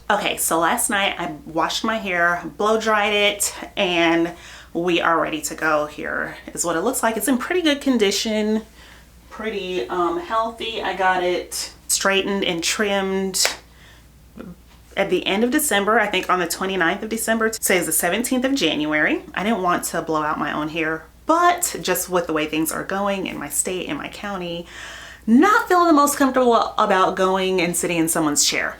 Okay, so last night I washed my hair, blow dried it, and we are ready to go. Here is what it looks like. It's in pretty good condition, pretty healthy. I got it straightened and trimmed at the end of December, I think on the 29th of December. Today is the 17th of January. I didn't want to blow out my own hair, but just with the way things are going in my state, in my county, not feeling the most comfortable about going and sitting in someone's chair.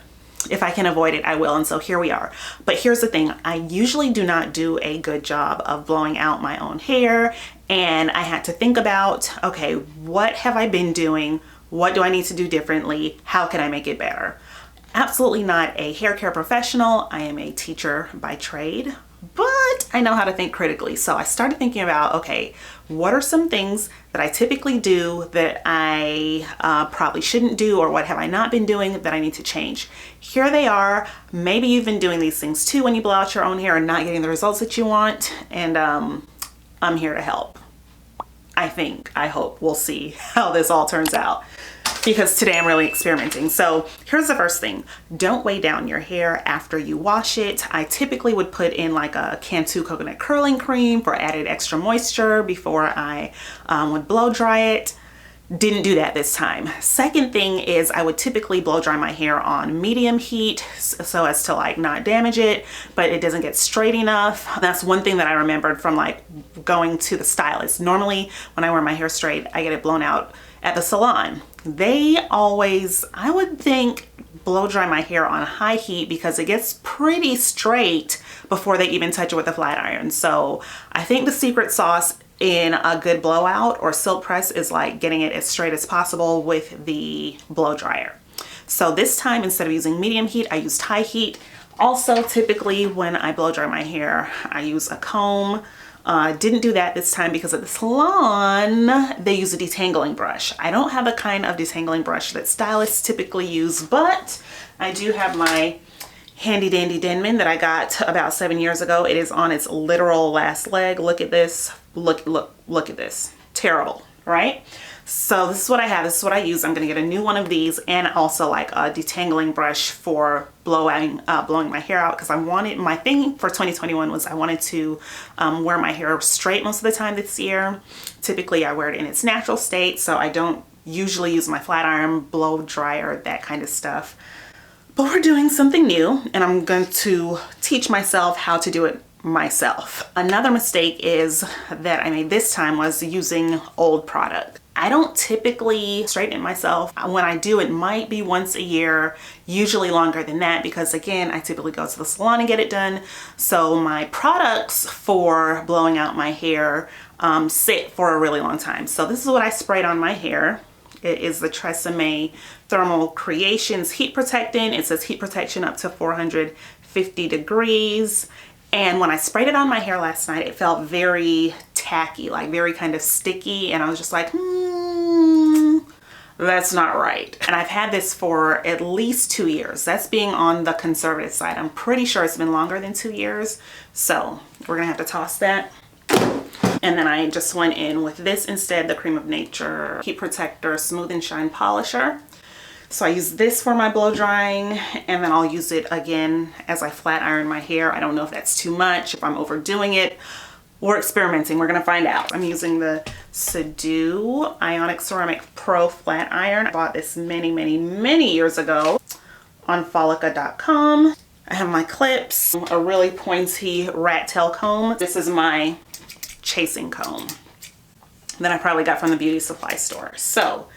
If I can avoid it, I will. And so here we are. But here's the thing. I usually do not do a good job of blowing out my own hair. And I had to think about, okay, what have I been doing? What do I need to do differently? How can I make it better? Absolutely not a hair care professional. I am a teacher by trade, but I know how to think critically. So I started thinking about, okay, what are some things that I typically do that I probably shouldn't do, or what have I not been doing that I need to change? Here they are. Maybe you've been doing these things too when you blow out your own hair and not getting the results that you want. And I'm here to help. I hope. We'll see how this all turns out, because today I'm really experimenting. So here's the first thing. Don't weigh down your hair after you wash it. I typically would put in like a Cantu coconut curling cream for added extra moisture before I would blow dry it. Didn't do that this time. Second thing is I would typically blow dry my hair on medium heat so as to like not damage it, but it doesn't get straight enough. That's one thing that I remembered from like going to the stylist. Normally when I wear my hair straight, I get it blown out at the salon. They always, I would think, blow dry my hair on high heat because it gets pretty straight before they even touch it with a flat iron. So I think the secret sauce in a good blowout or silk press is like getting it as straight as possible with the blow dryer. So this time, instead of using medium heat, I used high heat. Also, typically when I blow dry my hair, I use a comb. Didn't do that this time because at the salon, they use a detangling brush. I don't have the kind of detangling brush that stylists typically use, but I do have my handy dandy Denman that I got about 7 years ago. It is on its literal last leg. Look at this. Look at this. Terrible, right? So this is what I have. This is what I use. I'm going to get a new one of these, and also like a detangling brush for blowing my hair out, because I wanted, my thing for 2021 was I wanted to wear my hair straight most of the time this year. Typically I wear it in its natural state, so I don't usually use my flat iron, blow dryer, that kind of stuff. But we're doing something new, and I'm going to teach myself how to do it myself. Another mistake is that I made this time was using old product. I don't typically straighten it myself. When I do, it might be once a year, usually longer than that, because again, I typically go to the salon and get it done. So my products for blowing out my hair sit for a really long time. So this is what I sprayed on my hair. It is the Tresemme Thermal Creations Heat Protectant. It says heat protection up to 450 degrees. And when I sprayed it on my hair last night, it felt very tacky, like very kind of sticky. And I was just like, that's not right. And I've had this for at least 2 years. That's being on the conservative side. I'm pretty sure it's been longer than 2 years. So we're gonna have to toss that. And then I just went in with this instead, the Cream of Nature Heat Protector Smooth and Shine Polisher. So I use this for my blow drying, and then I'll use it again as I flat iron my hair. I don't know if that's too much, if I'm overdoing it. We're experimenting, we're gonna find out. I'm using the Subdue Ionic Ceramic Pro Flat Iron. I bought this many years ago on Folica.com. I have my clips, a really pointy rat tail comb. This is my chasing comb that I probably got from the beauty supply store. So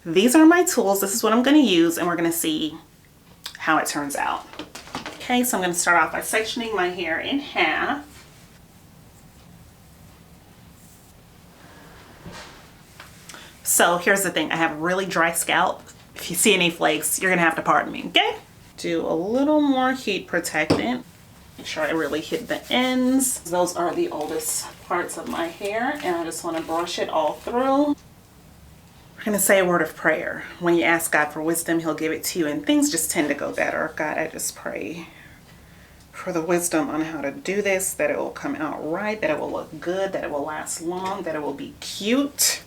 these are my tools. This is what I'm going to use, and we're going to see how it turns out. Okay, so I'm going to start off by sectioning my hair in half. So here's the thing. I have a really dry scalp. If you see any flakes, you're going to have to pardon me, okay? Do a little more heat protectant. Make sure I really hit the ends. Those are the oldest parts of my hair, and I just want to brush it all through. We're going to say a word of prayer. When you ask God for wisdom, He'll give it to you, and things just tend to go better. God, I just pray for the wisdom on how to do this, that it will come out right, that it will look good, that it will last long, that it will be cute,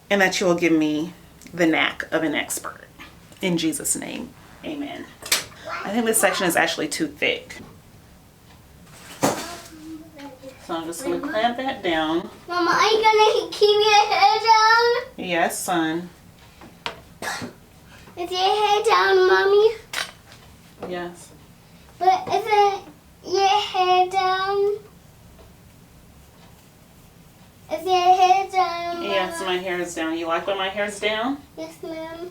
and that you will give me the knack of an expert. In Jesus' name, amen. I think this section is actually too thick. So I'm just going to clamp that down. Mama, are you going to keep your hair down? Yes, son. Is your hair down, Mommy? Yes. But isn't your hair down? Is your hair down, Mama? Yes, my hair is down. You like when my hair's down? Yes, ma'am.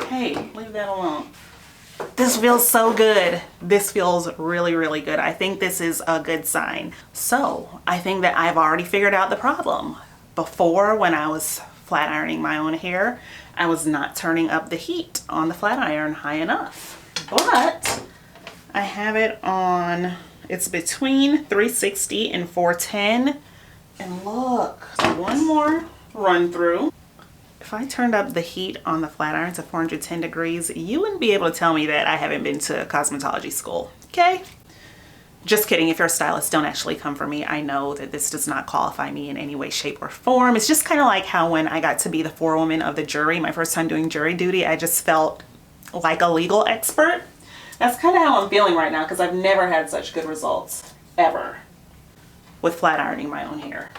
Hey, leave that alone. This feels so good. This feels really, really good. I think this is a good sign. So I think that I've already figured out the problem. Before, when I was flat ironing my own hair, I was not turning up the heat on the flat iron high enough. But I have it on, it's between 360 and 410. And look, so one more run through. If I turned up the heat on the flat iron to 410 degrees, you wouldn't be able to tell me that I haven't been to cosmetology school, okay? Just kidding. If you're a stylist, don't actually come for me. I know that this does not qualify me in any way, shape, or form. It's just kind of like how when I got to be the forewoman of the jury, my first time doing jury duty, I just felt like a legal expert. That's kind of how I'm feeling right now because I've never had such good results, ever, with flat ironing my own hair.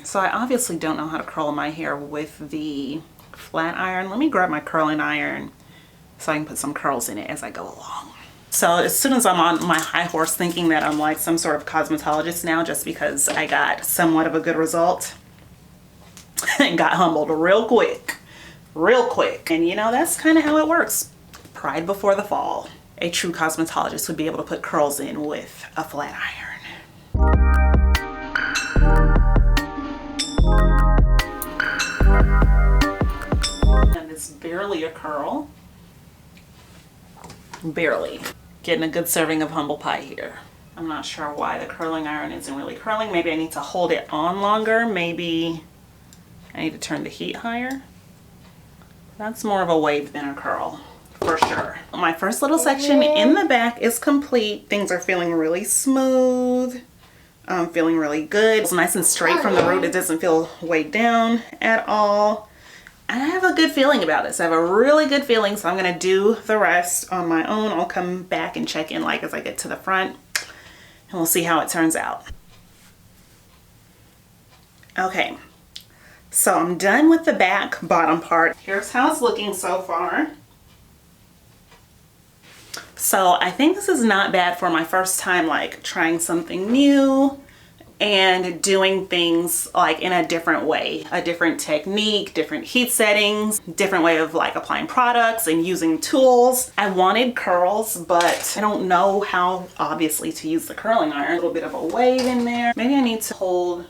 So I obviously don't know how to curl my hair with the flat iron. Let me grab my curling iron so I can put some curls in it as I go along. So as soon as I'm on my high horse thinking that I'm like some sort of cosmetologist now just because I got somewhat of a good result, and got humbled real quick. And you know, that's kind of how it works. Pride before the fall. A true cosmetologist would be able to put curls in with a flat iron. And it's barely a curl. Barely. Getting a good serving of humble pie here. I'm not sure why the curling iron isn't really curling. Maybe I need to hold it on longer. Maybe I need to turn the heat higher. That's more of a wave than a curl, for sure. My first little section in the back is complete. Things are feeling really smooth. Feeling really good. It's nice and straight from the root. It doesn't feel weighed down at all. And I have a good feeling about this. I have a really good feeling, so I'm gonna do the rest on my own. I'll come back and check in like as I get to the front, and we'll see how it turns out. Okay, so I'm done with the back bottom part. Here's how it's looking so far. So I think this is not bad for my first time like trying something new and doing things like in a different way, a different technique, different heat settings, different way of like applying products and using tools. I wanted curls, but I don't know how obviously to use the curling iron. A little bit of a wave in there. Maybe I need to hold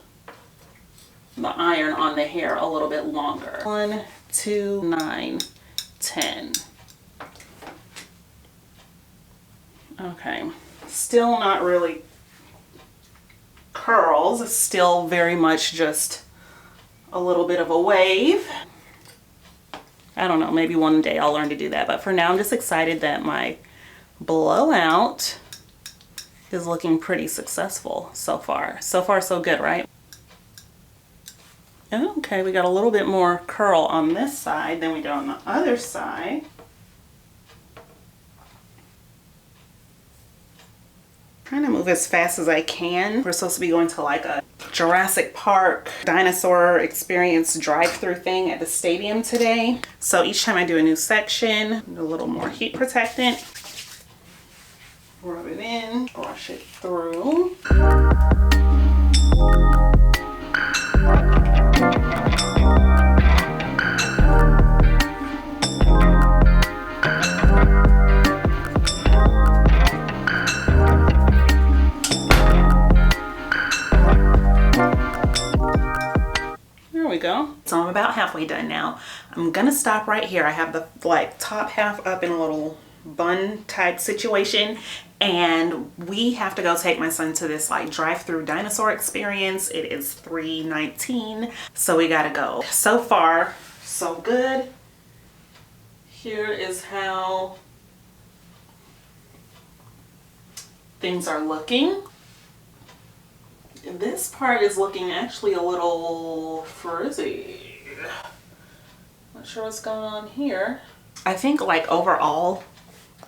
the iron on the hair a little bit longer. 1, 2, 9, 10. Okay, still not really curls, still very much just a little bit of a wave. I don't know, maybe one day I'll learn to do that, but for now I'm just excited that my blowout is looking pretty successful so far. So far so good, right? Okay, we got a little bit more curl on this side than we do on the other side. Trying to move as fast as I can. We're supposed to be going to like a Jurassic Park dinosaur experience drive-through thing at the stadium today. So each time I do a new section, do a little more heat protectant. Rub it in, brush it through. Go. So I'm about halfway done now. I'm gonna stop right here. I have the like top half up in a little bun type situation, and we have to go take my son to this like drive-through dinosaur experience. It is 3:19, so we gotta go. So far, so good. Here is how things are looking. This part is looking actually a little frizzy. Not sure what's going on here. I think like overall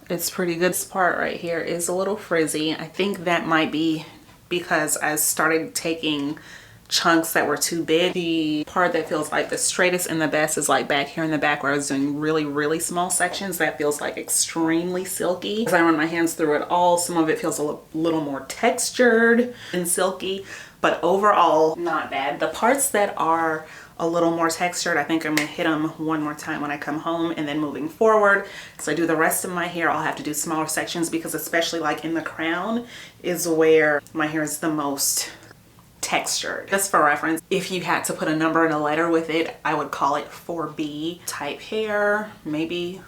it's pretty good. This part right here is a little frizzy. I think that might be because I started taking chunks that were too big. The part that feels like the straightest and the best is like back here in the back where I was doing really small sections. That feels like extremely silky. As I run my hands through it all, some of it feels a little more textured and silky, but overall not bad. The parts that are a little more textured, I think I'm gonna hit them one more time when I come home, and then moving forward, so I do the rest of my hair, I'll have to do smaller sections, because especially like in the crown is where my hair is the most textured. Just for reference, if you had to put a number and a letter with it, I would call it 4B type hair. Maybe,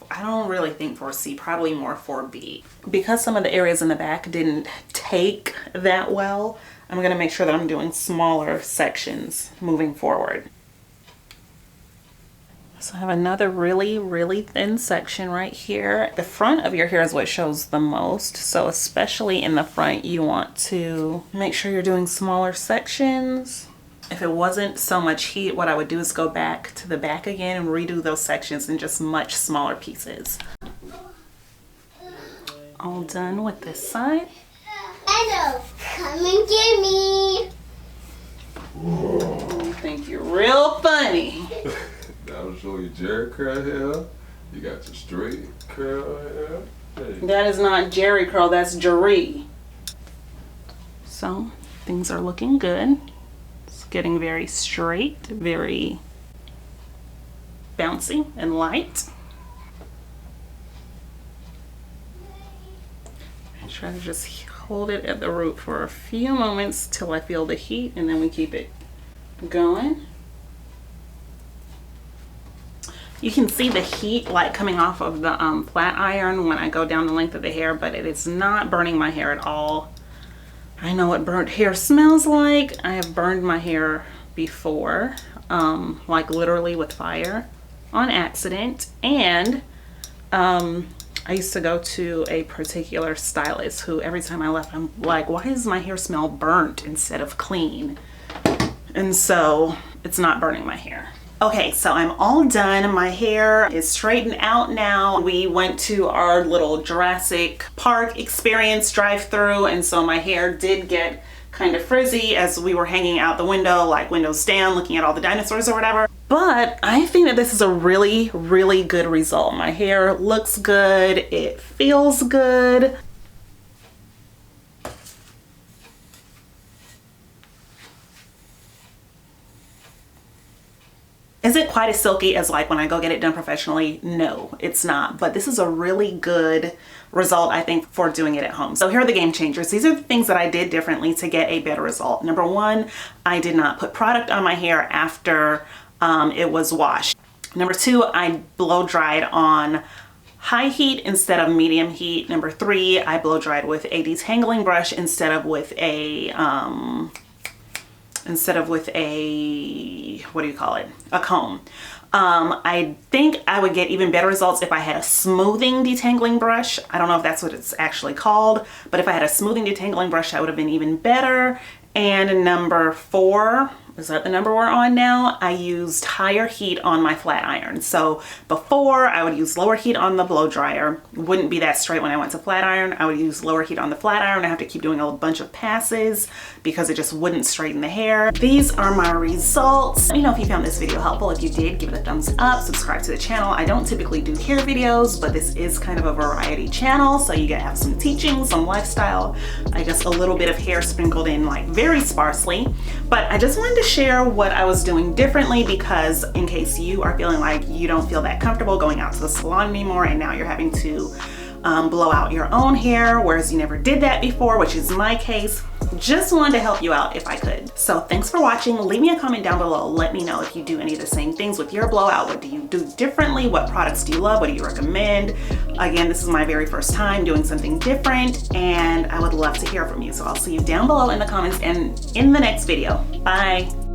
I don't really think 4C, probably more 4B. Because some of the areas in the back didn't take that well, I'm gonna make sure that I'm doing smaller sections moving forward. So I have another really thin section right here. The front of your hair is what shows the most. So especially in the front, you want to make sure you're doing smaller sections. If it wasn't so much heat, what I would do is go back to the back again and redo those sections in just much smaller pieces. All done with this side. Hello, come and get me. You think you're real funny. That'll show you Jerry curl hair. You got your straight curl hair. Hey. That is not Jerry curl, that's Jerry. So things are looking good. It's getting very straight, very bouncy and light. I try to just hold it at the root for a few moments till I feel the heat, and then we keep it going. You can see the heat like coming off of the flat iron when I go down the length of the hair, but it is not burning my hair at all. I know what burnt hair smells like. I have burned my hair before, like literally with fire on accident. And I used to go to a particular stylist who every time I left, I'm like, why does my hair smell burnt instead of clean? And so it's not burning my hair. Okay, so I'm all done. My hair is straightened out now. We went to our little Jurassic Park experience drive-through, and so my hair did get kind of frizzy as we were hanging out the window, like windows down, looking at all the dinosaurs or whatever. But I think that this is a really good result. My hair looks good. It feels good. Is it quite as silky as like when I go get it done professionally? No, it's not. But this is a really good result, I think, for doing it at home. So here are the game changers. These are the things that I did differently to get a better result. Number one, I did not put product on my hair after it was washed. Number two, I blow dried on high heat instead of medium heat. Number three, I blow dried with a detangling brush instead of with a what do you call it? A comb. I think I would get even better results if I had a smoothing detangling brush. I don't know if that's what it's actually called, but if I had a smoothing detangling brush, that would have been even better. And number four, is that the number we're on now? I used higher heat on my flat iron. So before I would use lower heat on the blow dryer. Wouldn't be that straight when I went to flat iron. I would use lower heat on the flat iron. I have to keep doing a bunch of passes because it just wouldn't straighten the hair. These are my results. Let me know if you found this video helpful. If you did, give it a thumbs up, subscribe to the channel. I don't typically do hair videos, but this is kind of a variety channel. So you get to have some teaching, some lifestyle, I guess a little bit of hair sprinkled in like very sparsely. But I just wanted to share what I was doing differently, because in case you are feeling like you don't feel that comfortable going out to the salon anymore and now you're having to blow out your own hair, whereas you never did that before, which is my case, just wanted to help you out if I could. So thanks for watching. Leave me a comment down below. Let me know if you do any of the same things with your blowout. What do you do differently? What products do you love? What do you recommend? Again, this is my very first time doing something different, and I would love to hear from you. So I'll see you down below in the comments and in the next video. Bye.